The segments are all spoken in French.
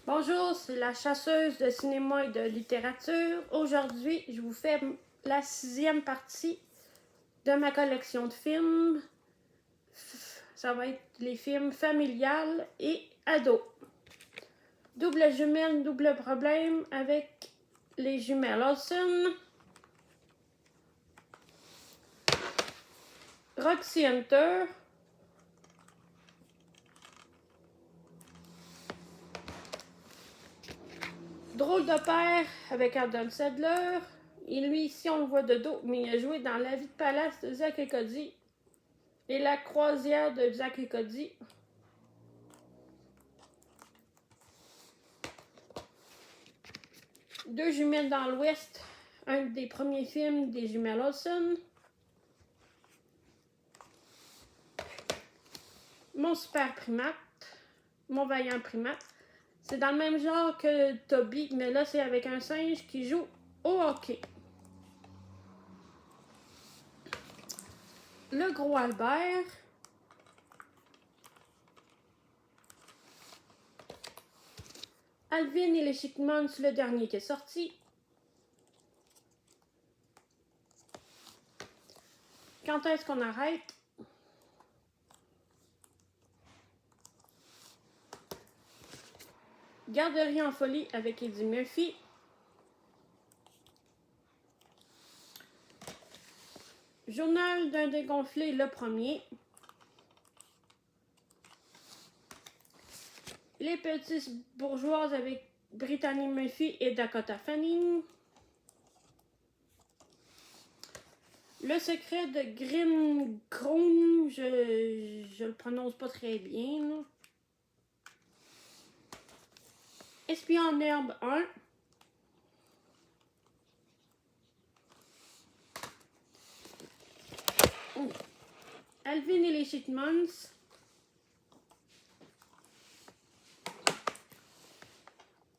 Bonjour, c'est la chasseuse de cinéma et de littérature. Aujourd'hui, je vous fais la 6e partie de ma collection de films. Ça va être les films familiales et ados. Double jumelle, double problème avec les jumelles Olsen. Roxy Hunter. Drôle de père avec Adam Sandler. Et lui, ici, on le voit de dos, mais il a joué dans La vie de palace de Zack et Cody et La croisière de Zack et Cody. Deux jumelles dans l'Ouest, un des premiers films des jumelles Olsen. Mon super primate, mon vaillant primate. C'est dans le même genre que Toby, mais là c'est avec un singe qui joue au hockey. Le gros Albert. Alvin et les Chipmunks, le dernier qui est sorti. Quand est-ce qu'on arrête? Garderie en folie avec Eddie Murphy. Journal d'un dégonflé, le premier. Les petites bourgeoises avec Brittany Murphy et Dakota Fanning. Le secret de Grimm Kroon, je le prononce pas très bien. Là. Espion en herbe 1. Alvin et les Chipmunks.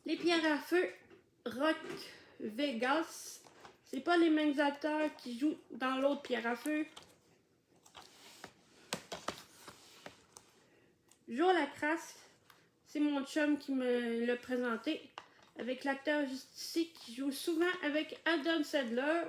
Les pierres à feu, Rock Vegas. C'est pas les mêmes acteurs qui jouent dans l'autre pierre à feu. Joe Lacrasse, c'est mon chum qui me l'a présenté. Avec l'acteur juste ici qui joue souvent avec Adam Sandler.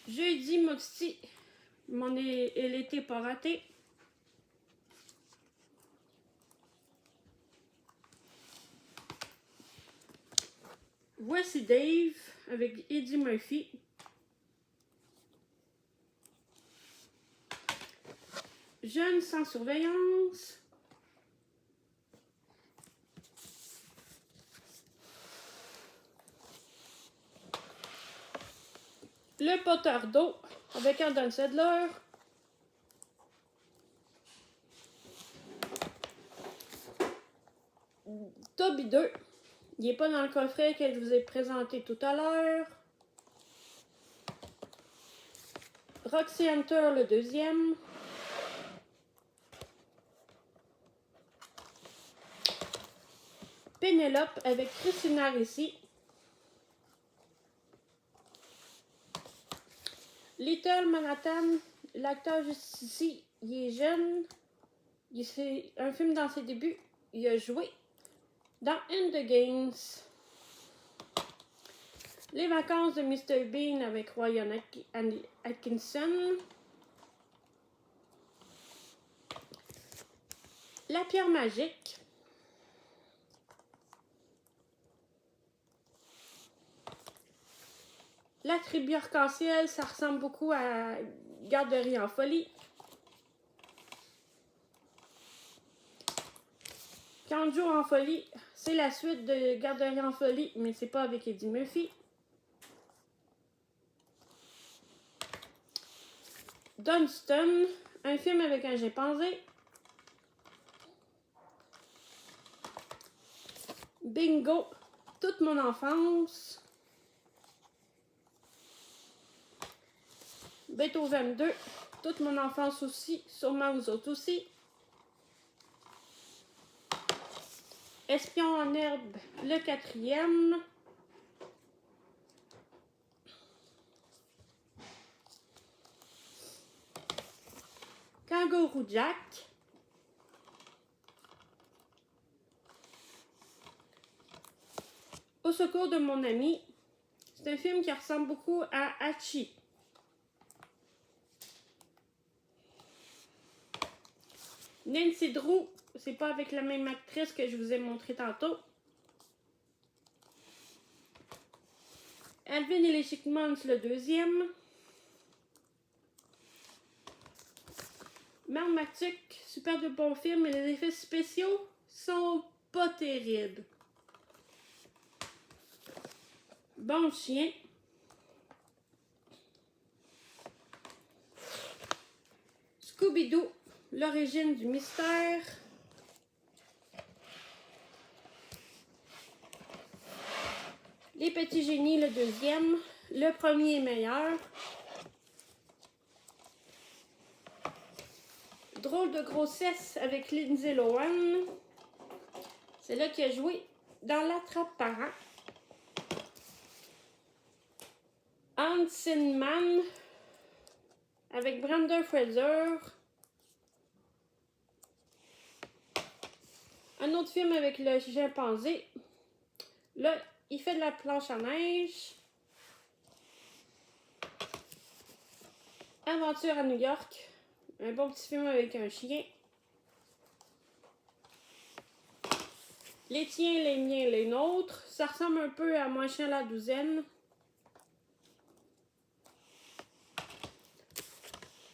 Jeudi Moxie, elle était pas ratée. Voici Dave avec Eddie Murphy. Jeune sans surveillance. Le poteur d'eau avec Adam Sandler. Toby 2. Il n'est pas dans le coffret que je vous ai présenté tout à l'heure. Roxy Hunter, le deuxième. Pénélope avec Christina Ricci. Little Manhattan, l'acteur juste ici, il est jeune. C'est un film dans ses débuts. Il a joué dans In the Games. Les vacances de Mr. Bean avec Rowan Atkinson. La pierre magique. La tribu arc-en-ciel, ça ressemble beaucoup à Garderie en folie. Quand joue en folie, c'est la suite de Garderie en folie, mais c'est pas avec Eddie Murphy. Dunstan, un film avec un chimpanzé. Bingo, toute mon enfance. Beethoven 2, toute mon enfance aussi, sûrement vous autres aussi. Espion en herbe, le quatrième. Kangourou Jack. Au secours de mon ami. C'est un film qui ressemble beaucoup à Hachi. Nancy Drew, c'est pas avec la même actrice que je vous ai montré tantôt. Alvin et les Chipmunks, le deuxième. Marmaduke, super de bon film, mais les effets spéciaux sont pas terribles. Bon chien. Scooby-Doo, l'origine du mystère. Les petits génies, le deuxième. Le premier est meilleur. Drôle de grossesse avec Lindsay Lohan. C'est là qu'il a joué dans L'Attrape-Parent. Hanson Man avec Brendan Fraser. Un autre film avec le chimpanzé. Là, il fait de la planche à neige. Aventure à New York. Un bon petit film avec un chien. Les tiens, les miens, les nôtres. Ça ressemble un peu à Mon chien la douzaine.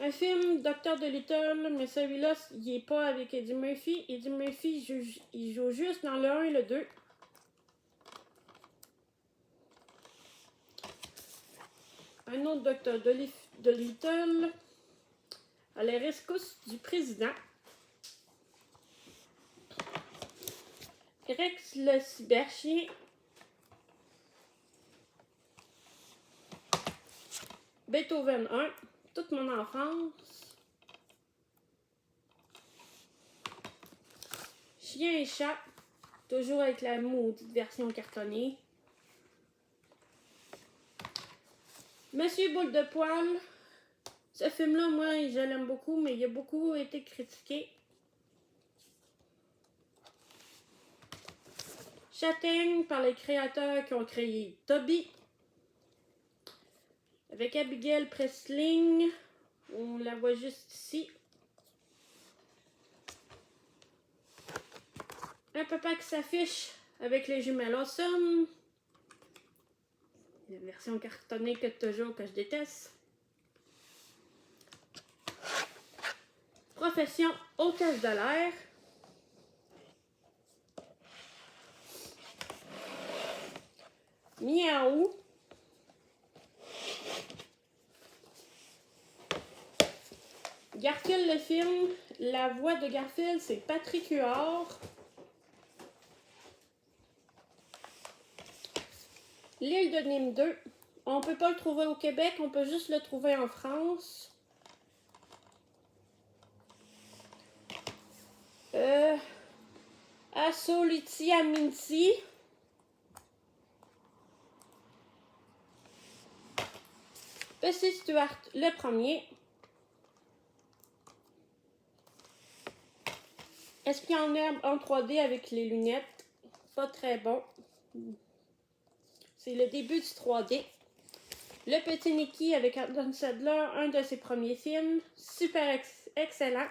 Un film, Docteur Dolittle, mais celui-là, il n'est pas avec Eddie Murphy. Eddie Murphy, il joue juste dans le 1 et le 2. Un autre Docteur Dolittle, à la rescousse du président. Rex le cyberchien. Beethoven 1, toute mon enfance. Chien et chat, toujours avec la maudite version cartonnée. Monsieur Boule de Poil, ce film-là, moi, je l'aime beaucoup, mais il a beaucoup été critiqué. Châtaigne, par les créateurs qui ont créé Toby. Avec Abigail Breslin, on la voit juste ici. Un papa qui s'affiche avec les jumelles Awesome. La version cartonnée que toujours que je déteste. Profession hôtesse de l'air. Miaou. Garfield le film. La voix de Garfield, c'est Patrick Huard. L'île de Nîmes 2. On ne peut pas le trouver au Québec, on peut juste le trouver en France. Assolutia Minty. Percy Stuart, le premier. Espion en herbe en 3D avec les lunettes. Pas très bon. C'est le début du 3D. Le petit Nicky avec Adam Sandler, un de ses premiers films. Super excellent.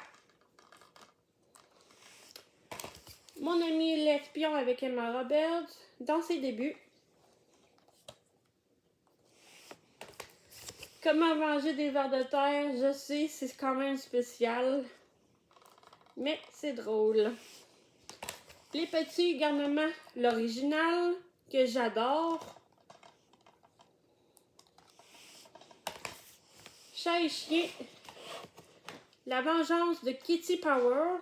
Mon ami l'espion avec Emma Roberts, dans ses débuts. Comment manger des vers de terre, je sais, c'est quand même spécial. Mais c'est drôle. Les petits garnements, l'original, que j'adore. Chat et chien. La vengeance de Kitty Power.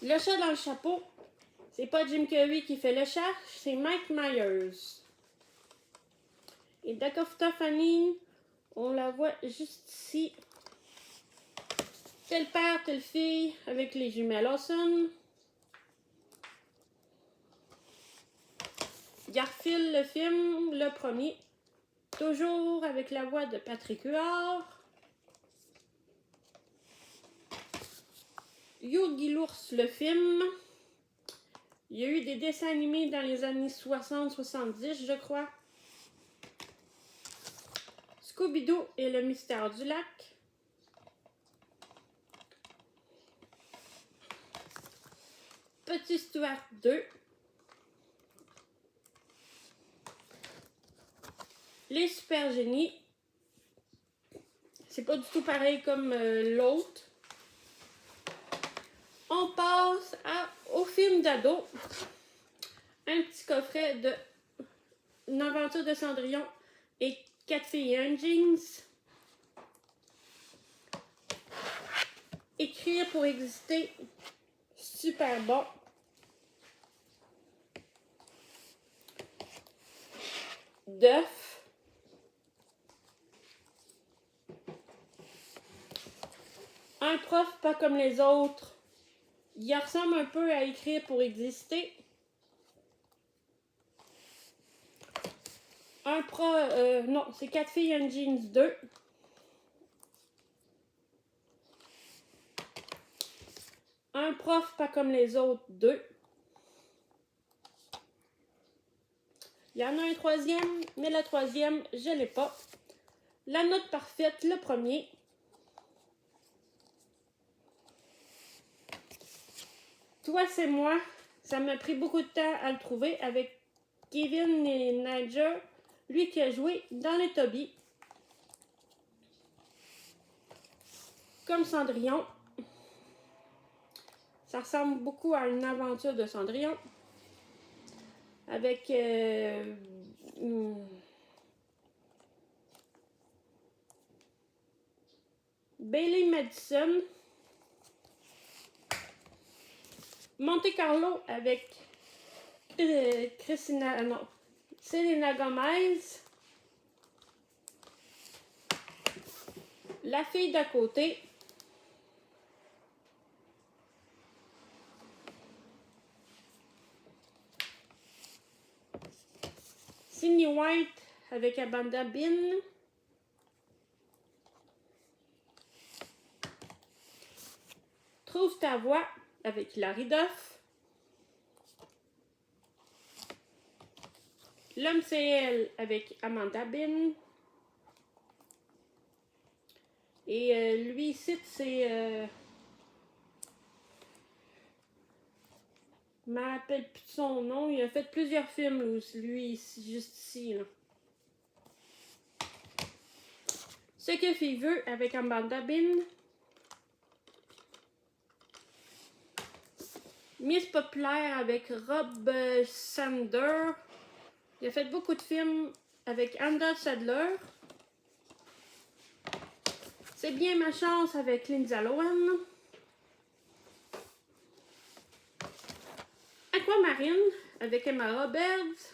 Le chat dans le chapeau. C'est pas Jim Carrey qui fait le chat, c'est Mike Myers. Et Dakota Fanning, on la voit juste ici. Tel père, telle fille, avec les jumelles Lawson. Garfield, le film, le premier. Toujours avec la voix de Patrick Huard. Yogi l'ours, le film. Il y a eu des dessins animés dans les années 60-70, je crois. Scooby-Doo et le mystère du lac. Petit Stuart 2. Les super génies. C'est pas du tout pareil comme l'autre. On passe au film d'ado. Un petit coffret de Une aventure de Cendrillon et 4 filles et un jeans. Écrire pour exister. Super bon. D'œuf. Un prof pas comme les autres. Il ressemble un peu à Écrire pour exister. Non, c'est 4 filles et un jeans 2. Un prof pas comme les autres 2. Il y en a un troisième, mais le troisième, je l'ai pas. La note parfaite, le premier. Toi, c'est moi. Ça m'a pris beaucoup de temps à le trouver avec Kevin et Nigel, lui qui a joué dans les Toby. Comme Cendrillon. Ça ressemble beaucoup à une aventure de Cendrillon. Avec Bailey Madison. Monte Carlo avec Selena Gomez. La fille d'à côté. Sydney White avec Amanda Bean. Trouve ta voix avec Hilary Duff. L'homme c'est elle avec Amanda Bean. Et lui ici c'est... je ne me rappelle plus de son nom. Il a fait plusieurs films, lui, juste ici. Là. Ce que Fille veut avec Amanda Bean. Miss Populaire avec Rob Sander. Il a fait beaucoup de films avec Anna Sadler. C'est bien ma chance avec Lindsay Lohan. Aquamarine avec Emma Roberts.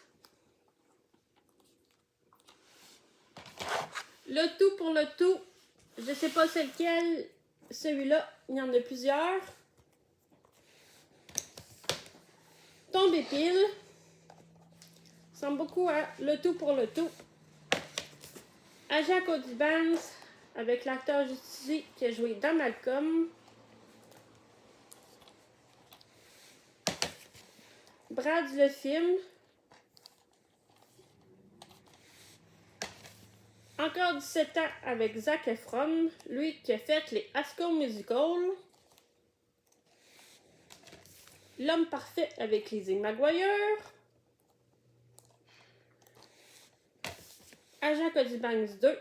Le tout pour le tout. Je sais pas c'est lequel. Celui-là, il y en a plusieurs. Tombé pile. Ressemble beaucoup à Le tout pour le tout. Agent Cody Banks avec l'acteur Justice qui a joué dans Malcolm. Brad le film. Encore 17 ans avec Zac Efron, lui qui a fait les High School Musical. L'homme parfait avec Lizzie McGuire. Agent Cody Banks 2.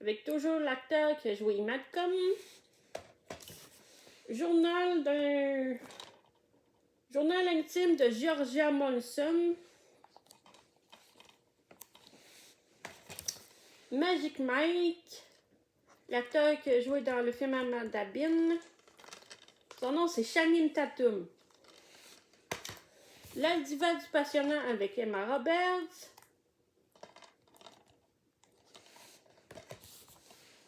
Avec toujours l'acteur qui a joué Malcolm. Journal intime de Georgia Monson. Magic Mike. L'acteur qui a joué dans le film Amanda Bean. Son nom c'est Channing Tatum. La diva du passionnant avec Emma Roberts.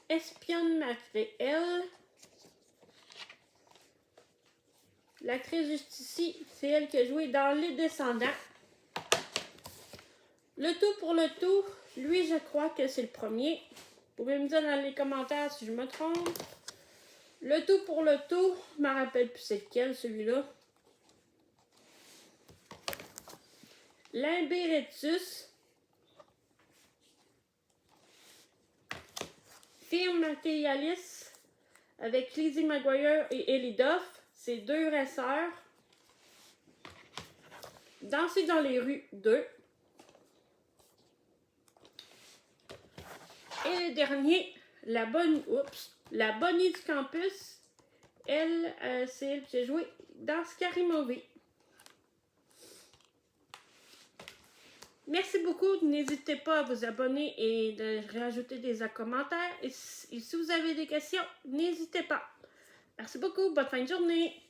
Espionne malgré elle. L'actrice Justice, c'est elle qui a joué dans Les Descendants. Le tout pour le tout, lui je crois que c'est le premier. Vous pouvez me dire dans les commentaires si je me trompe. Le tout pour le tout, je ne me rappelle plus c'est lequel celui-là. L'Imberetus. Film Materialis avec Lizzie McGuire et Ellie Duff. C'est 2 raceurs. Danser dans les rues 2. Et le dernier, la Bonnie du campus. Elle, c'est elle qui a joué dans Scary Movie. Merci beaucoup. N'hésitez pas à vous abonner et de rajouter des commentaires. Et si vous avez des questions, n'hésitez pas. Merci beaucoup. Bonne fin de journée.